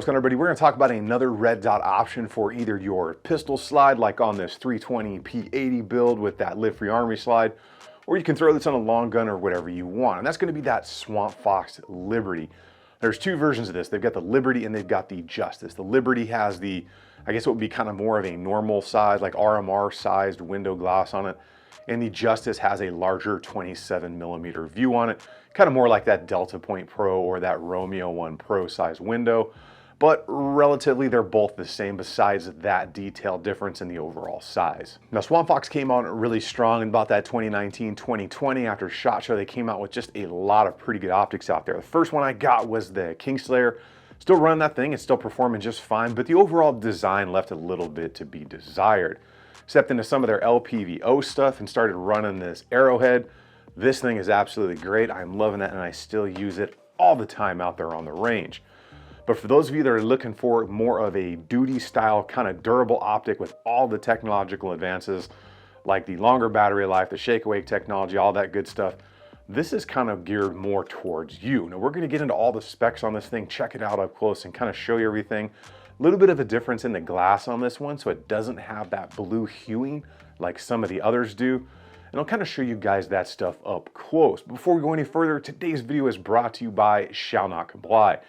what's going on, everybody? We're going to talk about another red dot option for either your pistol slide, like on this 320 P80 build with that live-free armory slide, or you can throw this on a long gun or whatever you want. And that's going to be that SwampFox Liberty. There's two versions of this. They've got the Liberty and they've got the Justice. The Liberty has the, I guess it would be kind of more of a normal size, like RMR sized window glass on it. And the Justice has a larger 27mm view on it, kind of more like that Delta Point Pro or that Romeo 1 Pro size window. But relatively, they're both the same besides that detail difference in the overall size. Now, SwampFox came out really strong in about that 2019-2020. After SHOT Show, they came out with just a lot of pretty good optics out there. The first one I got was the Kingslayer. Still running that thing, it's still performing just fine, but the overall design left a little bit to be desired. Stepped into some of their LPVO stuff and started running this Arrowhead. This thing is absolutely great. I'm loving it, and I still use it all the time out there on the range. But for those of you that are looking for more of a duty style kind of durable optic with all the technological advances, like the longer battery life, the shake awake technology, all that good stuff, this is kind of geared more towards you. Now we're going to get into all the specs on this thing, check it out up close and kind of show you everything. A little bit of a difference in the glass on this one, so it doesn't have that blue hueing like some of the others do. And I'll kind of show you guys that stuff up close. Before we go any further, today's video is brought to you by Shall Not Comply.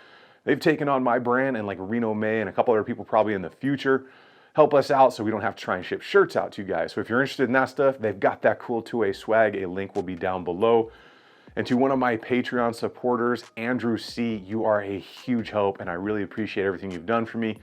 They've taken on my brand and like Reno May and a couple other people probably in the future. Help us out so we don't have to try and ship shirts out to you guys. So if you're interested in that stuff, they've got that cool two-way swag. A link will be down below. And to one of my Patreon supporters, Andrew C., you are a huge help and I really appreciate everything you've done for me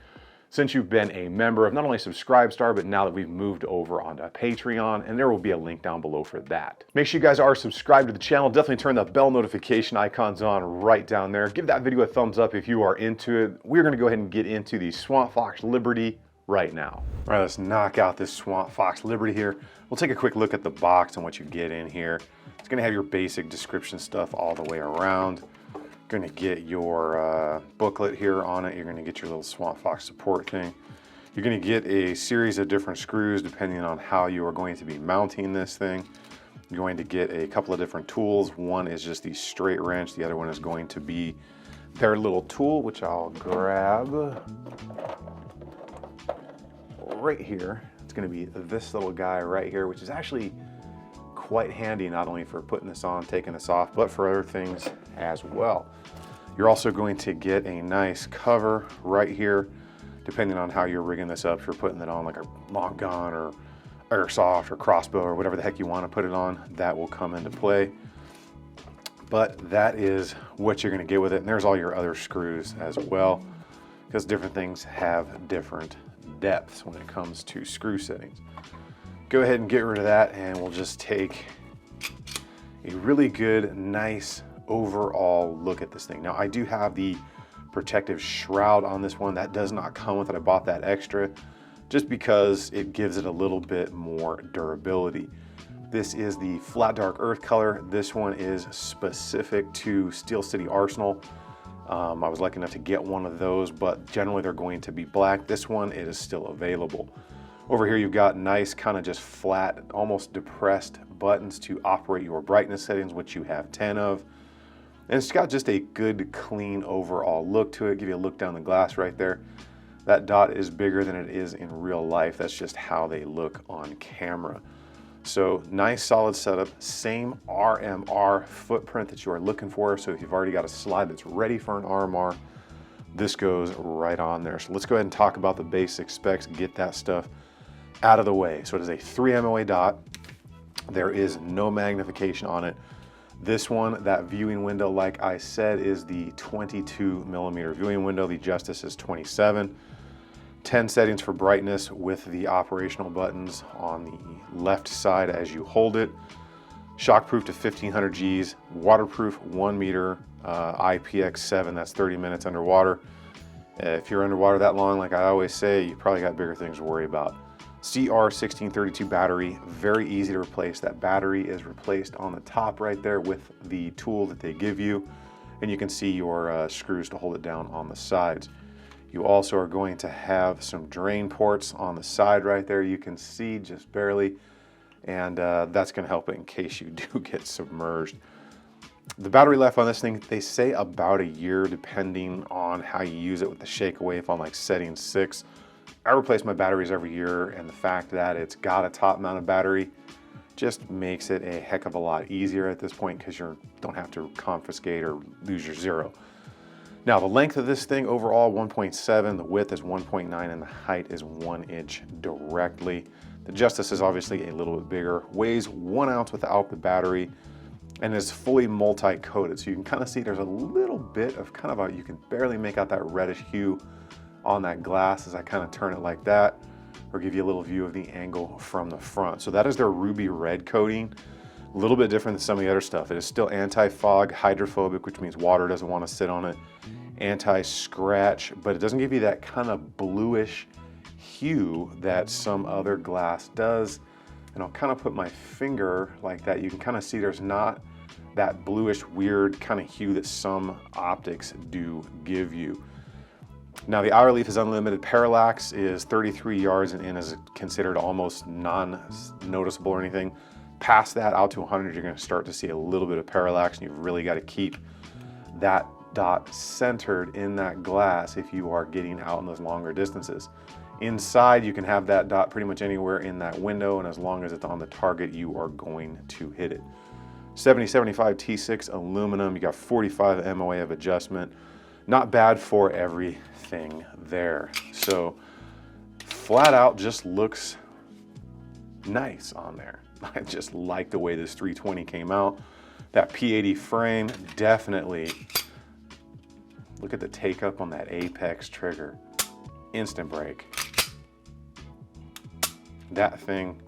since you've been a member of not only SubscribeStar, but now that we've moved over onto Patreon, and there will be a link down below for that. Make sure you guys are subscribed to the channel. Definitely turn the bell notification icons on right down there. Give that video a thumbs up if you are into it. We're gonna go ahead and get into the SwampFox Liberty right now. All right, let's knock out this SwampFox Liberty here. We'll take a quick look at the box and what you get in here. It's gonna have your basic description stuff all the way around. Going to get your booklet here on it. You're going to get your little SwampFox support thing. You're going to get a series of different screws depending on how you are going to be mounting this thing. You're going to get a couple of different tools. One is just the straight wrench. The other one is going to be their little tool, which I'll grab right here. It's going to be this little guy right here, which is actually quite handy, not only for putting this on, taking this off, but for other things as well. You're also going to get a nice cover right here, depending on how you're rigging this up. If you're putting it on like a long gun or airsoft or crossbow or whatever the heck you want to put it on, that will come into play. But that is what you're going to get with it. And there's all your other screws as well, because different things have different depths when it comes to screw settings. Go ahead and get rid of that, and we'll just take a really good, nice overall look at this thing. Now, I do have the protective shroud on this one. That does not come with it. I bought that extra just because it gives it a little bit more durability. This is the flat dark earth color. This one is specific to Steel City Arsenal. I was lucky enough to get one of those, but generally they're going to be black. This one, it is still available. Over here, you've got nice kind of just flat, almost depressed buttons to operate your brightness settings, which you have 10 of. And it's got just a good, clean overall look to it. Give you a look down the glass right there. That dot is bigger than it is in real life. That's just how they look on camera. So nice, solid setup. Same RMR footprint that you are looking for. So if you've already got a slide that's ready for an RMR, this goes right on there. So let's go ahead and talk about the basic specs and get that stuff out of the way. So it is a 3 MOA dot. There is no magnification on it. This one, that viewing window, like I said, is the 22mm viewing window. The Justice is 27. 10 settings for brightness with the operational buttons on the left side as you hold it. Shockproof to 1500 Gs, waterproof 1 meter, IPX7, that's 30 minutes underwater. If you're underwater that long, like I always say, you probably got bigger things to worry about. CR1632 battery, very easy to replace. That battery is replaced on the top right there with the tool that they give you, and you can see your screws to hold it down on the sides. You also are going to have some drain ports on the side right there. You can see just barely, and that's going to help it in case you do get submerged. The battery life on this thing, they say about a year depending on how you use it with the shake away. If on like setting 6, I replace my batteries every year, and the fact that it's got a top mounted battery just makes it a heck of a lot easier at this point because you don't have to confiscate or lose your zero. Now the length of this thing overall 1.7, the width is 1.9, and the height is 1 inch directly. The Justice is obviously a little bit bigger, weighs 1 ounce without the battery, and is fully multi-coated. So you can kind of see there's a little bit of kind of a, you can barely make out that reddish hue on that glass as I kind of turn it like that, or give you a little view of the angle from the front. So that is their ruby red coating. A little bit different than some of the other stuff. It is still anti-fog, hydrophobic, which means water doesn't want to sit on it, anti-scratch, but it doesn't give you that kind of bluish hue that some other glass does. And I'll kind of put my finger like that. You can kind of see there's not that bluish weird kind of hue that some optics do give you. Now the hour leaf is unlimited. Parallax is 33 yards and in is considered almost non-noticeable or anything. Past that out to 100, you're going to start to see a little bit of parallax, and you've really got to keep that dot centered in that glass if you are getting out in those longer distances. Inside, you can have that dot pretty much anywhere in that window, and as long as it's on the target, you are going to hit it. 7075 T6 aluminum, you got 45 MOA of adjustment. Not bad for everything there. So flat out just looks nice on there. I just like the way this 320 came out. That P80 frame, definitely. Look at the take up on that apex trigger. Instant brake. That thing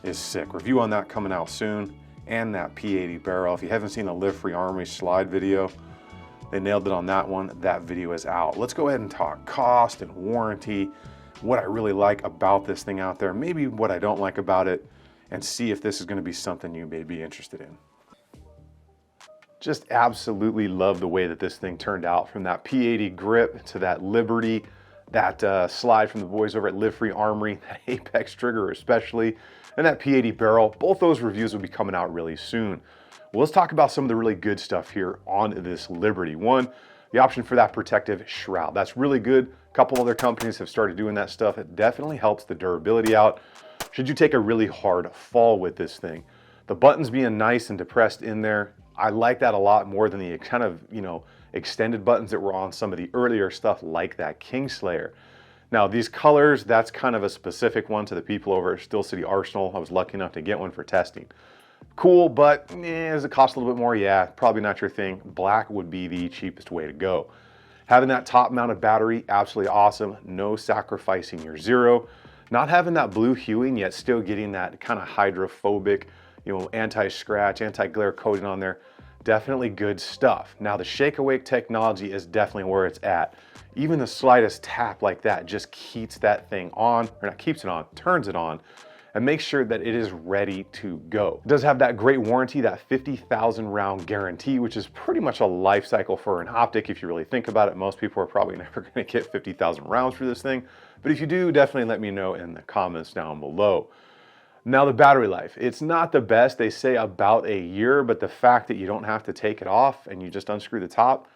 is sick. Review on that coming out soon. And that P80 barrel. If you haven't seen the lift-free armory slide video, they nailed it on that one. That video is out. Let's go ahead and talk cost and warranty, what I really like about this thing out there, maybe what I don't like about it, and see if this is going to be something you may be interested in. Just absolutely love the way that this thing turned out, from that P80 grip to that Liberty, that slide from the boys over at Live Free Armory, that Apex trigger especially, and that P80 barrel. Both those reviews will be coming out really soon. Well, let's talk about some of the really good stuff here on this Liberty. One, the option for that protective shroud. That's really good. A couple other companies have started doing that stuff. It definitely helps the durability out should you take a really hard fall with this thing. The buttons being nice and depressed in there, I like that a lot more than the kind of, extended buttons that were on some of the earlier stuff like that Kingslayer. Now these colors, that's kind of a specific one to the people over at Steel City Arsenal. I was lucky enough to get one for testing. Cool, but does it cost a little bit more? Yeah, probably not your thing. Black would be the cheapest way to go. Having that top mounted battery, absolutely awesome. No sacrificing your zero. Not having that blue hueing, yet still getting that kind of hydrophobic, anti-scratch, anti-glare coating on there. Definitely good stuff. Now the shake awake technology is definitely where it's at. Even the slightest tap like that just keeps that thing on, or not keeps it on, turns it on, and make sure that it is ready to go. It does have that great warranty, that 50,000 round guarantee, which is pretty much a life cycle for an optic if you really think about it. Most people are probably never gonna get 50,000 rounds for this thing, but if you do, definitely let me know in the comments down below. Now the battery life, it's not the best. They say about a year, but the fact that you don't have to take it off and you just unscrew the top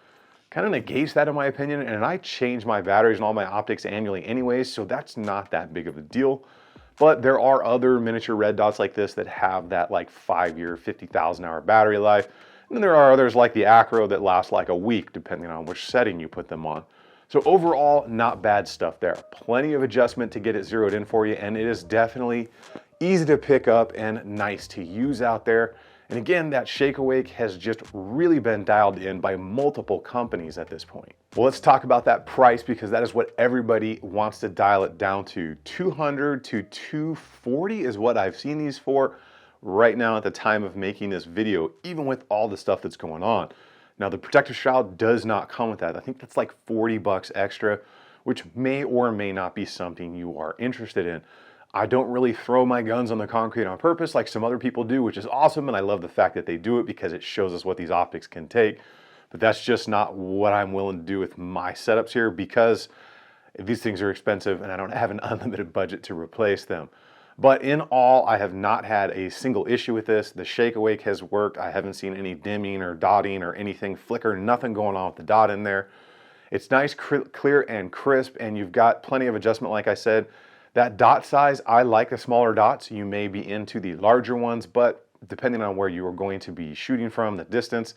kind of negates that in my opinion. And I change my batteries and all my optics annually anyways, so that's not that big of a deal. But there are other miniature red dots like this that have that like 5-year, 50,000 hour battery life. And then there are others like the Acro that last like a week, depending on which setting you put them on. So overall, not bad stuff there. Plenty of adjustment to get it zeroed in for you, and it is definitely easy to pick up and nice to use out there. And again, that shake awake has just really been dialed in by multiple companies at this point. Well, let's talk about that price, because that is what everybody wants to dial it down to. $200 to $240 is what I've seen these for right now at the time of making this video, even with all the stuff that's going on. Now the protective shroud does not come with that. I think that's like 40 bucks extra, which may or may not be something you are interested in. I don't really throw my guns on the concrete on purpose like some other people do, which is awesome, and I love the fact that they do it because it shows us what these optics can take. But that's just not what I'm willing to do with my setups here, because these things are expensive and I don't have an unlimited budget to replace them. But in all, I have not had a single issue with this. The shake awake has worked. I haven't seen any dimming or dotting or anything flicker, nothing going on with the dot in there. It's nice, clear and crisp, and you've got plenty of adjustment. Like I said, that dot size, I like the smaller dots. You may be into the larger ones, but depending on where you are going to be shooting from, the distance,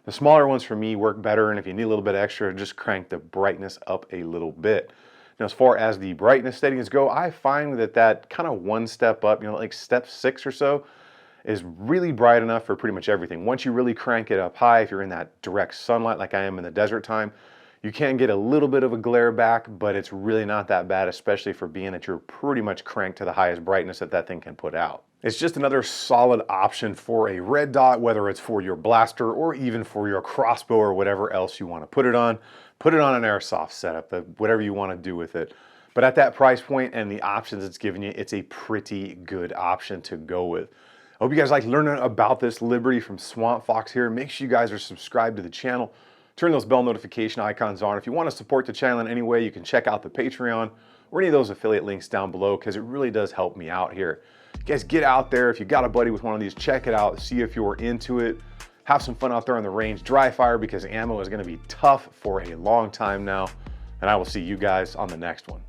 the smaller ones for me work better. And if you need a little bit extra, just crank the brightness up a little bit. Now, as far as the brightness settings go, I find that kind of one step up, like step 6 or so, is really bright enough for pretty much everything. Once you really crank it up high, if you're in that direct sunlight like I am in the desert time, you can get a little bit of a glare back, but it's really not that bad, especially for being that you're pretty much cranked to the highest brightness that thing can put out. It's just another solid option for a red dot, whether it's for your blaster or even for your crossbow or whatever else you want to put it on. Put it on an airsoft setup, whatever you want to do with it. But at that price point and the options it's giving you, it's a pretty good option to go with. I hope you guys like learning about this Liberty from SwampFox here. Make sure you guys are subscribed to the channel. Turn those bell notification icons on. If you want to support the channel in any way, you can check out the Patreon or any of those affiliate links down below, because it really does help me out here. You guys get out there. If you got a buddy with one of these, check it out. See if you're into it. Have some fun out there on the range. Dry fire, because ammo is going to be tough for a long time now. And I will see you guys on the next one.